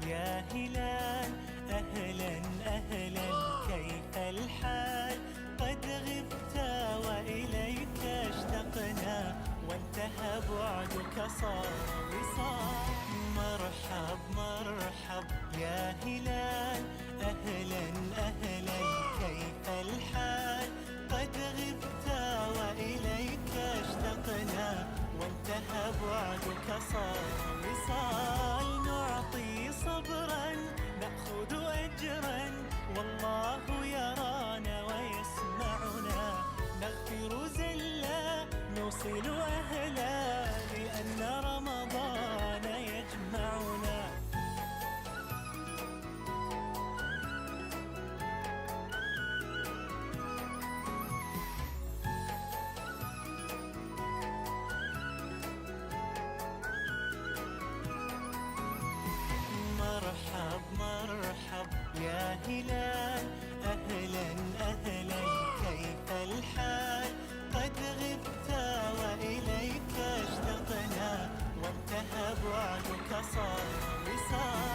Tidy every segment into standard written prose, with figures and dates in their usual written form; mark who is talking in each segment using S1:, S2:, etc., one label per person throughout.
S1: يا هلال أهلا أهلا كيف الحال قد غبت وإليك اشتقنا وانتهى بعدك صار وصال مرحب مرحب يا هلال أهلا أهلا كيف الحال قد غبت وإليك اشتقنا وانتهى بعدك صار وصال نعطي صبرا نأخذ أجرا والله يرانا ويسمعنا نغفر زلا نوصل أهلا لأن رمضان يجمعنا مرحب مرحب يا هلال أهلا أهلا كيف الحال قد غبت وإليك اشتقنا وانتهى بعدك صار وصال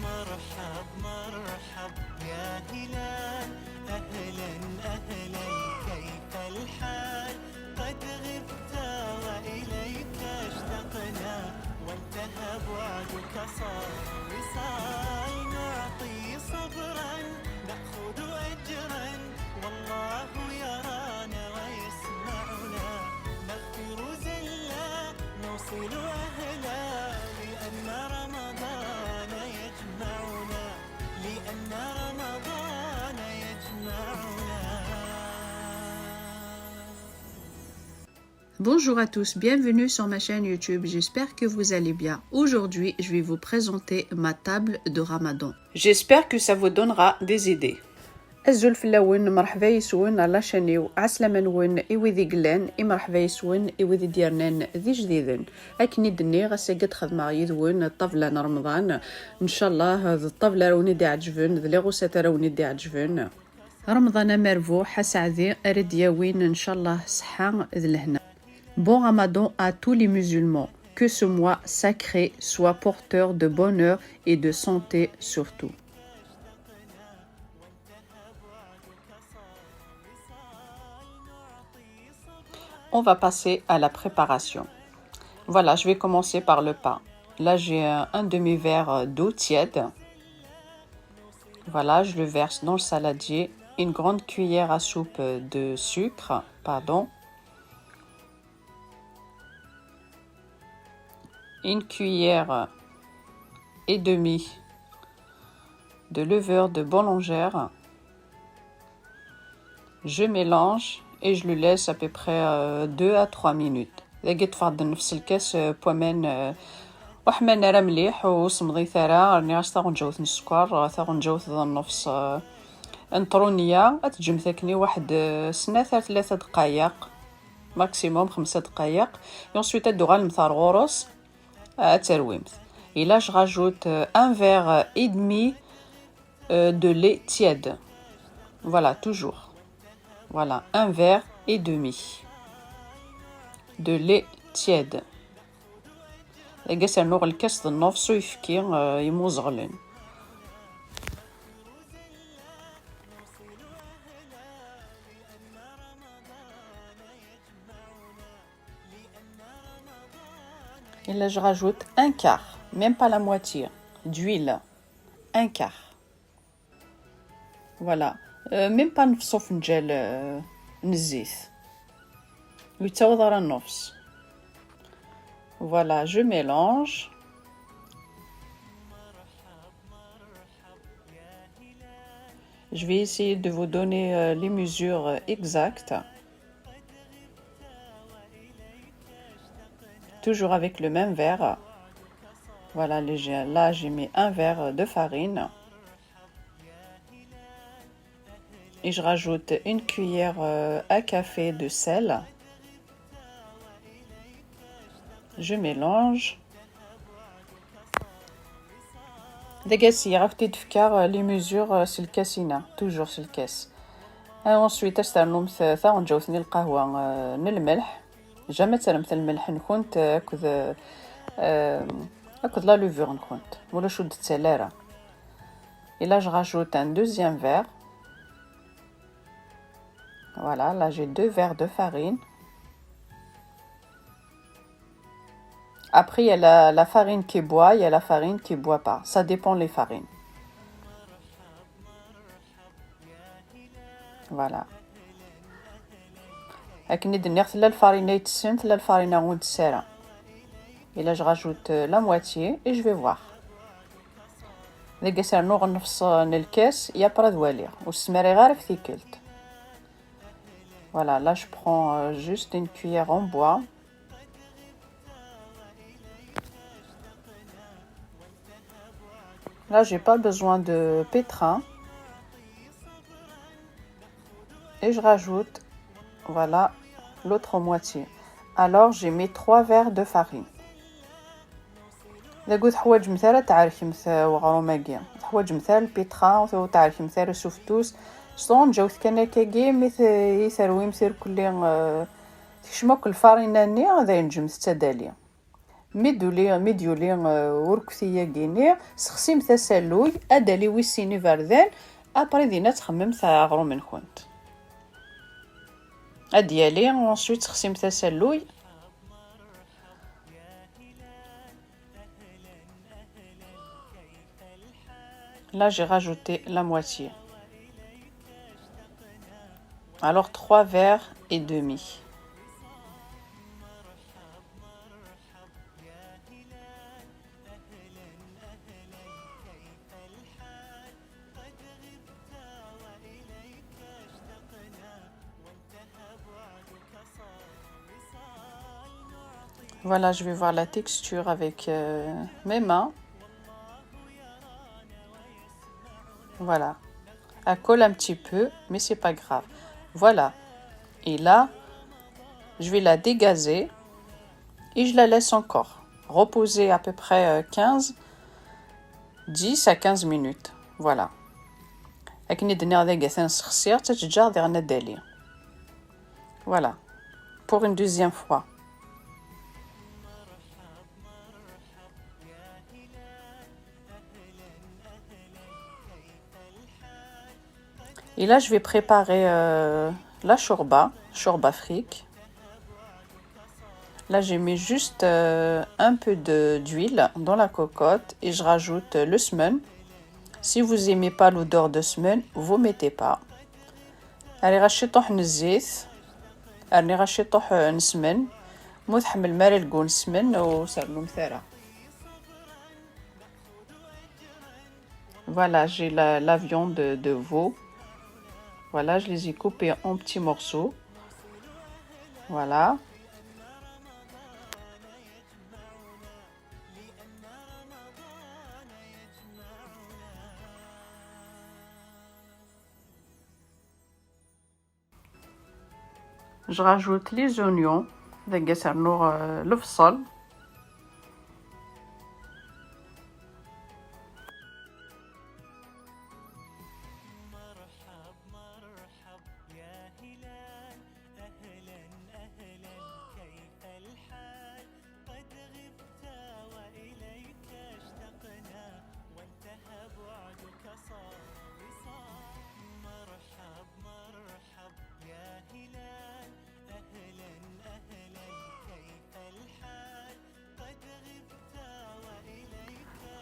S1: مرحب مرحب يا هلال أهلا أهلا كيف الحال قد غبت وإليك اشتقنا وانتهى بعدك صار وصال نعطي صبرا نأخذ أجرا والله يرانا ويسمعنا نغفر زلا نوصل أهلا لأن رمضان يجمعنا لأن رمضان يجمعنا.
S2: Bonjour à tous, bienvenue sur ma chaîne YouTube, j'espère que vous allez bien. Aujourd'hui, je vais vous présenter ma table de Ramadan. J'espère que ça vous donnera des idées. الزول فلاون مرحبا يسون على شانيو عسلامة نون إوذي قلان مرحبا يسون إوذي ديارنان ذي جديدن أكني دني غساقد خدمة يذون الطفلة رمضان إن شاء الله هذا الطفلة روني دي عجبن ذي لغوسة روني دي عجبن رمضان مرفوح سعدي أرد يوين إن شاء الله صحة ذي لهنا. Bon Ramadan à tous les musulmans, que ce mois sacré soit porteur de bonheur et de santé surtout. On va passer à la préparation. Voilà, je vais commencer par le pain. Là, j'ai un demi-verre d'eau tiède. Voilà, je le verse dans le saladier. Une grande cuillère à soupe de sucre, une cuillère et demie de levure de bolangère. Je mélange et je le laisse à peu près 2 à 3 minutes. لقيت تفضل نفس الكاس بومان وحمانا راه مليح وصمضي ثرا راني غاستغ نجوث السكر ثاغ نجوث نفس انطرونيه اتجم ثاكني واحد سنة 3 دقائق ماكسيموم 5 دقائق ensuite ادو غنمثار غورس ترويمت. Et là je rajoute un verre et demi de lait tiède. Voilà, toujours. Voilà, un verre et demi de lait tiède. قاسر نوغ الكاس النص ويفكي يموزغلن. Et là je rajoute un quart, même pas la moitié, d'huile. Un quart. Voilà. Même pas نص فنجال من الزيت. ويتساوي راه النص. Voilà, je mélange. Je vais essayer de vous donner les mesures exactes. Toujours avec le même verre. Voilà, là j'ai mis un verre de farine. Et je rajoute une cuillère à café de sel. Je mélange. دقاسي عرفتي تفكر les mesures c'est الكاسينة toujours c'est الكاس. ensuite استعملوا مثاثة ونجوثني القهوة من الملح. جامي ترمت الملح نكون تاكد هاكد لا لوفور نكونت ولا شو دتسالارة. Et là, je rajoute un deuxième verre. Voilà, là j'ai 2 verres de farine. Après, il y a la farine qui boit, il y a la farine qui ne boit pas. Ça dépend les farines. Voilà. لكن ندير لا الفارينة يتسنت لا الفارينة غون تسارة. Et là, je rajoute la moitié et je vais voir. إذا قاسر نوغ نفس الكاس يابرا دوالير والسماري غير في ثيكلت. Voilà, là je prends juste une cuillère en bois. Là, j'ai pas besoin de pétrin. Et je rajoute, voilà, l'autre moitié. Alors, j'ai mis 3 verres de farine. إذا قلت حوايج مثال تعرفي مثال وغروماكي حوايج مثال بيتران وتعرفي مثال سوفتوس شلون جاوت كان كاكي مثل يسروي مثل كل تشمك الفاريناني هذا ينجم تدالي ميديولي وركثيه كيني سخسي مثل سالوي ادالي ويسيني فاردان ابري دينا تخمم تاع غروم من كنت اديالي انsuite سخسي مثل سالوي. Là, j'ai rajouté la moitié. Alors, 3 verres et demi. Voilà, je vais voir la texture avec mes mains. Voilà. Elle colle un petit peu, mais c'est pas grave. Voilà. Et là, je vais la dégazer et je la laisse encore reposer à peu près 10 à 15 minutes. Voilà. Voilà. Pour une deuxième fois. Et là, je vais préparer la shorba fric. Là, j'ai mis juste un peu d'huile dans la cocotte et je rajoute le semen. Si vous n'aimez pas l'odeur de semen, vous ne mettez pas. Allez, رشيطوح الزيت. أرني رشيطوح نسمن. مو تحمل ماري القون سمن وصارلو مثارة. Voilà, j'ai la viande de veau. Voilà, je les ai coupés en petits morceaux. Voilà. Je rajoute les oignons. Le bصل.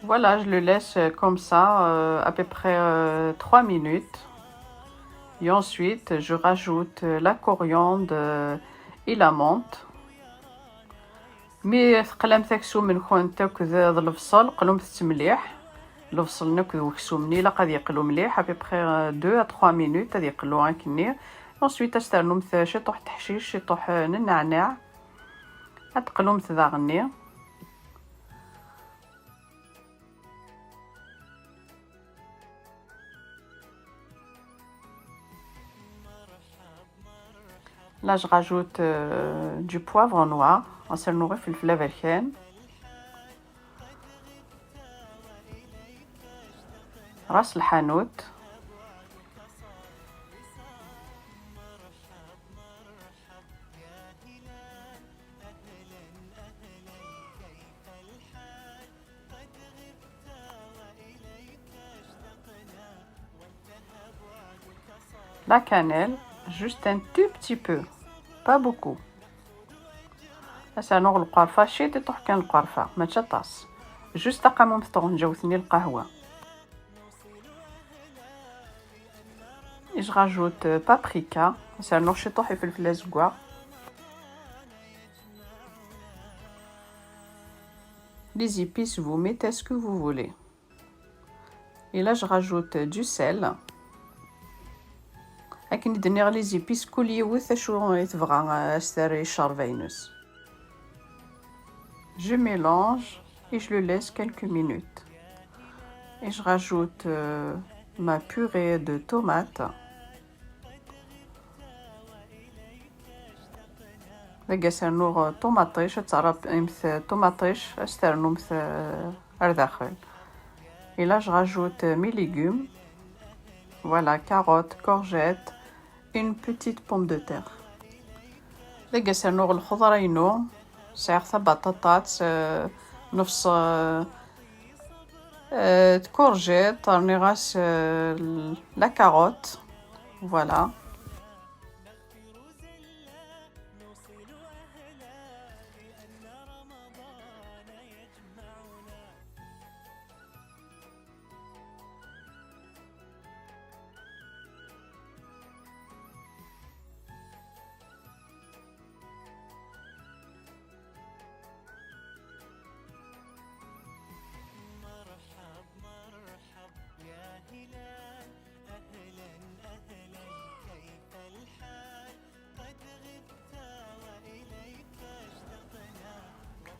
S2: Voilà, je le laisse comme ça, à peu près 3 minutes. Et ensuite, je rajoute la coriandre et la menthe. مي ثقلام تاكسو من كون تاكد البصل قلوم تمليح البصل ناكد وكسو مني لا قد يقلو مليح à peu près 2 à 3 minutes هادي يقلو هكني. ensuite استرنو مثل شي طوح تحشيش شي طوح النعناع تقلو مثل ذاغني. Là, je rajoute du poivre noir. غنسرنو غير فلفله بركان. راس الحانوت. la cannelle, juste un tout petit peu, pas beaucoup. هسه نغلي القرفة شي تطيح كان القرفة ما تشطاس جوست تقامو مفتوح نجوثني القهوة. Je rajoute paprika, هسه نرشي طوحي فلفل أزرق. Les épices, vous mettez ce que vous voulez. Et là, je rajoute du sel. لكن ندير les épices كل يوث شو تبغى استري شارفينوس. Je mélange et je le laisse quelques minutes. Et je rajoute ma purée de tomates. لقى سرنوغ طوماطيش تعرف مثل طوماطيش استرنو مثل أرداخل. Et là je rajoute mes légumes. Voilà, carottes, courgettes, une petite pomme de terre. لقى سرنوغ الخضرينو سيغثا بطاطات نفس كورجيت راني غاس لا كاروت. Voilà.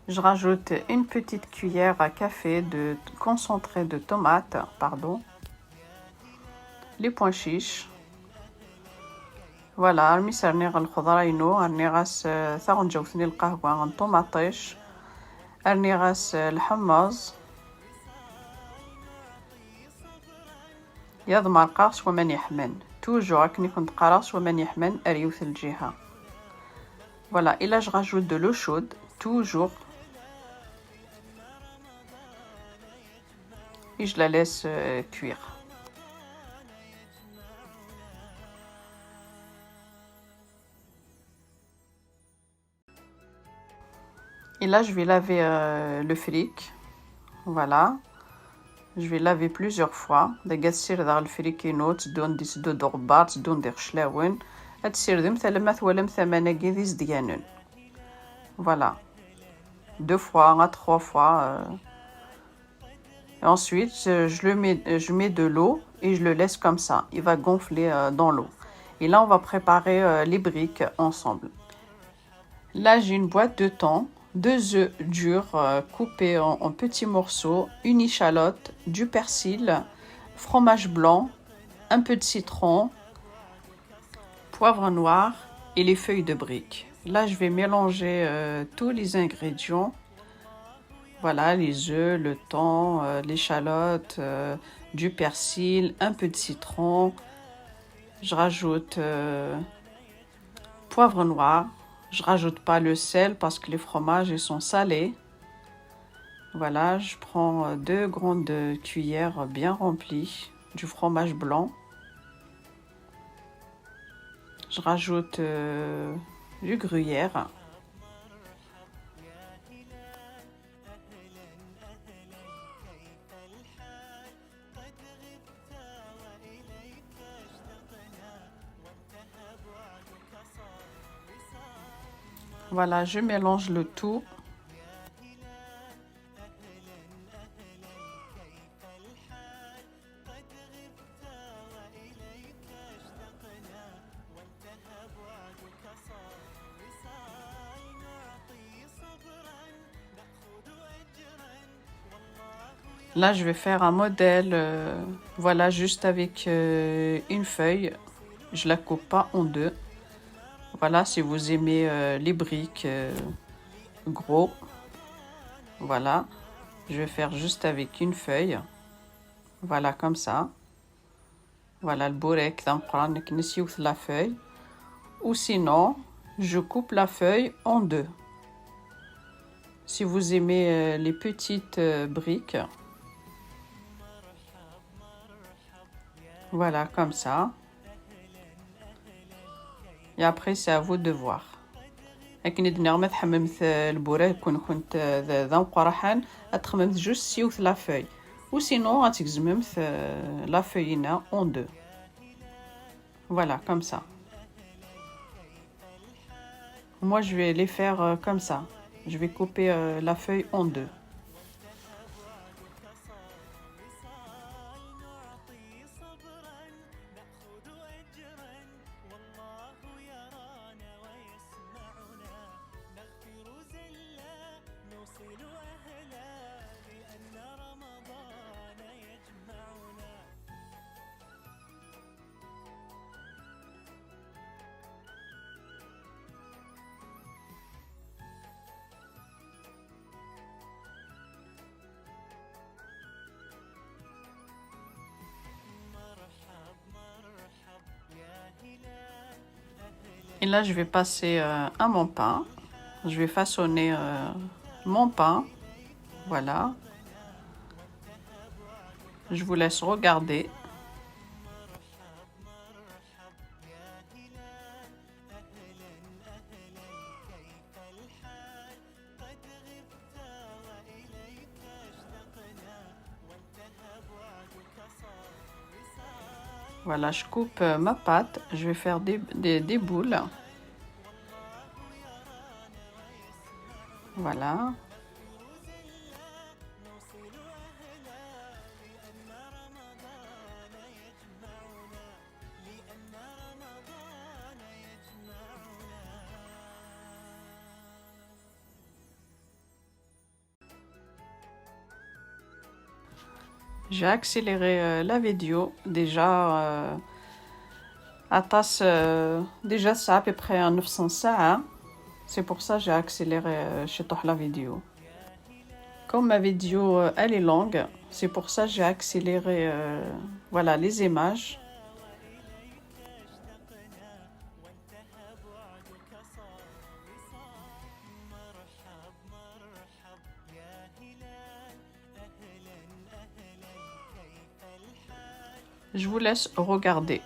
S2: Je rajoute une petite cuillère à café de concentré de tomate, pardon, les pois chiches. Voilà, رمي سرنيغ الخضراينو راني غاس ثاغ نجوثني القهوة نطوماطيش راني غاس الحمص يض مرقاس ومن يحمن توجو راكني كنت قراص ومن يحمن أريوث الجهة. Voilà, et là je rajoute de l'eau chaude, toujours. Et je la laisse cuire. Et là, je vais laver le fric. Voilà. Je vais laver plusieurs fois. دقا تصير ذا الفريكينو تدون دي سدو دغبار تدون دي خشلاون هتسير ذم ثلمات ولا مثماناكي ذي زديانون. Voilà. 2 fois, 3 fois. Et ensuite, je mets de l'eau et je le laisse comme ça. Il va gonfler dans l'eau. Et là, on va préparer les briques ensemble. Là, j'ai une boîte de thon, 2 œufs durs coupés en petits morceaux, une échalote, du persil, fromage blanc, un peu de citron, poivre noir et les feuilles de briques. Là, je vais mélanger tous les ingrédients. Voilà, les œufs, le thon, l'échalote, du persil, un peu de citron. Je rajoute poivre noir. Je rajoute pas le sel parce que les fromages ils sont salés. Voilà, je prends 2 grandes cuillères bien remplies du fromage blanc. Je rajoute du gruyère. Voilà, je mélange le tout. Là, je vais faire un modèle, voilà, juste avec une feuille. Je la coupe pas en deux. Voilà, si vous aimez les briques gros. Voilà, je vais faire juste avec une feuille. Voilà, comme ça. Voilà, le bourrek, la feuille. Ou sinon, je coupe la feuille en deux. Si vous aimez les petites briques. Voilà, comme ça. Et après, c'est à vous de voir. لكن إذا نغمت حممت البوراه كنت ذا مقرحان أتخممت جوج سيوث لافوي ou sinon غتقزممت لافوينا en deux. Voilà, comme ça. Moi, je vais les faire comme ça. Je vais couper la feuille en deux. Et là, je vais passer à mon pain. Je vais façonner mon pain. Voilà. Je vous laisse regarder. Voilà, je coupe ma pâte. Je vais faire des boules. Voilà. J'ai accéléré la vidéo. Déjà, déjà ça à peu près à 900 ساعة. C'est pour ça que j'ai accéléré la vidéo. Comme ma vidéo elle est longue, c'est pour ça que j'ai accéléré voilà, les images. Je vous laisse regarder.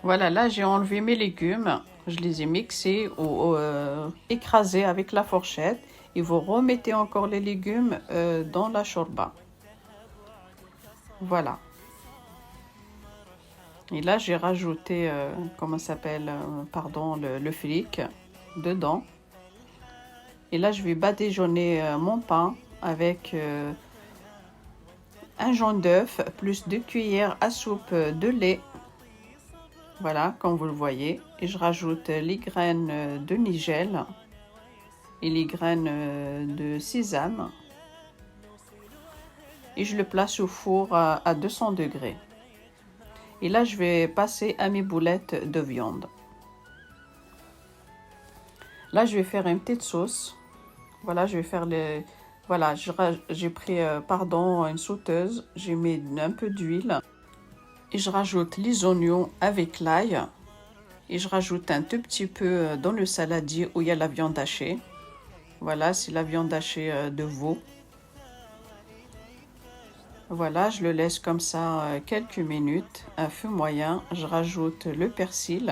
S2: Voilà, là j'ai enlevé mes légumes, je les ai mixés ou écrasés avec la fourchette et vous remettez encore les légumes dans la shorba. Voilà. Et là j'ai rajouté, comment ça s'appelle, pardon, le fric dedans. Et là je vais badigeonner mon pain avec un jaune d'œuf plus 2 cuillères à soupe de lait. Voilà, comme vous le voyez. Et je rajoute les graines de nigel et les graines de sésame. Et je le place au four à 200 degrés. Et là, je vais passer à mes boulettes de viande. Là, je vais faire une petite sauce. Voilà, je vais faire les... Voilà, j'ai pris, une sauteuse. J'ai mis un peu d'huile. Et je rajoute les oignons avec l'ail. Et je rajoute un tout petit peu dans le saladier où il y a la viande hachée. Voilà, c'est la viande hachée de veau. Voilà, je le laisse comme ça quelques minutes, à feu moyen. Je rajoute le persil.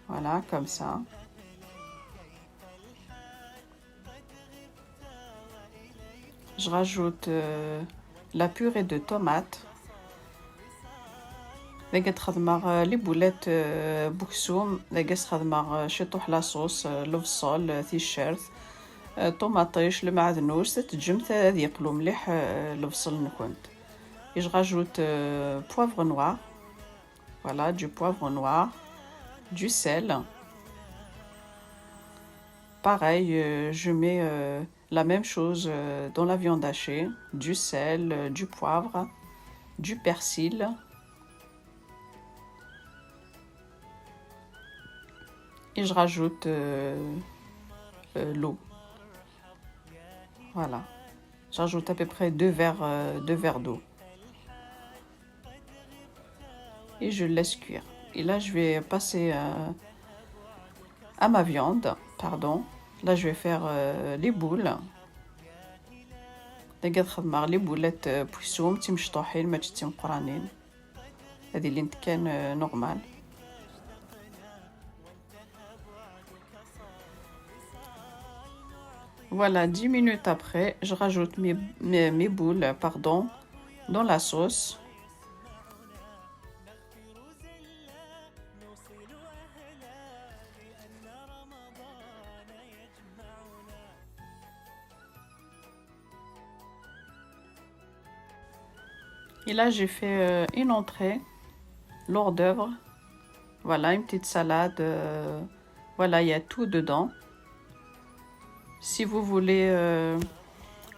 S2: Voilà, comme ça. Je rajoute la purée de tomates. لقيت خدمة لي بولات بوكسوم لقيت خدمة شطوح لاصوص البصل تيشيرت طوماطيش المعدنوس تتجمت هذه يقلو مليح البصل نكونت et je rajoute poivre noir, voilà, du poivre noir, du sel. Pareil, je mets la même chose dans la viande hachée, du sel, du poivre, du persil. Et je rajoute l'eau. Voilà. J'ajoute à peu près 2 verres d'eau. Et je laisse cuire. Et là, je vais passer à ma viande. Pardon. Là, je vais faire les boules. لقيت خدمة لي بولات بويسوم تي مشطوحين ما تي مقرانين. هذه اللي كان نورمال. Voilà, 10 minutes après, je rajoute mes boules dans la sauce. Et là, j'ai fait une entrée, l'hors d'œuvre. Voilà, une petite salade. Voilà, il y a tout dedans. Si vous voulez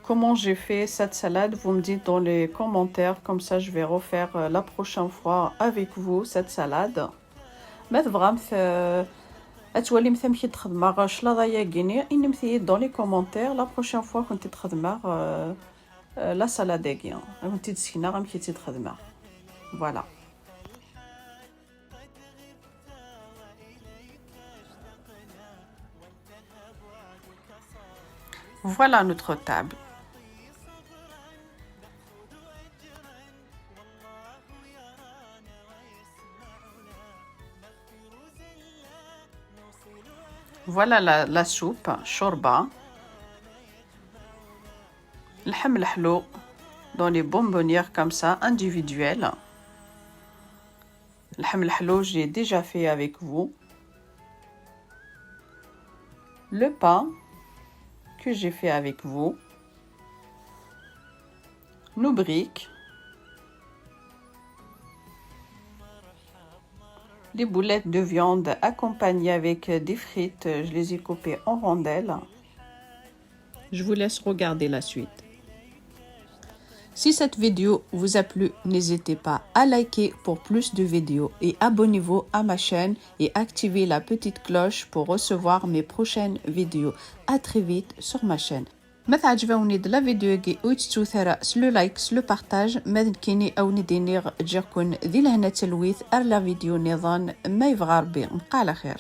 S2: comment j'ai fait cette salade, vous me dites dans les commentaires, comme ça je vais refaire la prochaine fois avec vous cette salade. ما تبغى اتولي مثلا كي تخدمها شلاضه ياكيني اني مثيد dans les commentaires la prochaine fois كنت تخدمها la salade ياكين كنت تسكينا غير كي تخدمها. Voilà. Voilà notre table. Voilà la soupe, shorba. الحم الحلو dans les bonbonnières comme ça, individuelles. الحم الحلو, j'ai déjà fait avec vous. Le pain que j'ai fait avec vous. Nos briques. Les boulettes de viande accompagnées avec des frites. Je les ai coupées en rondelles. Je vous laisse regarder la suite. Si cette vidéo vous a plu, n'hésitez pas à liker pour plus de vidéos et abonnez-vous à ma chaîne et activez la petite cloche pour recevoir mes prochaines vidéos. À très vite sur ma chaîne. ما تعجبوني د لا فيديو كي ويتسو ثرا سلو لايك سلو بارتاج ما كيني او ندينيغ تجيكون ذي لهنا تلويث ار لا فيديو نظام ما يبغى ربي نبقى على خير.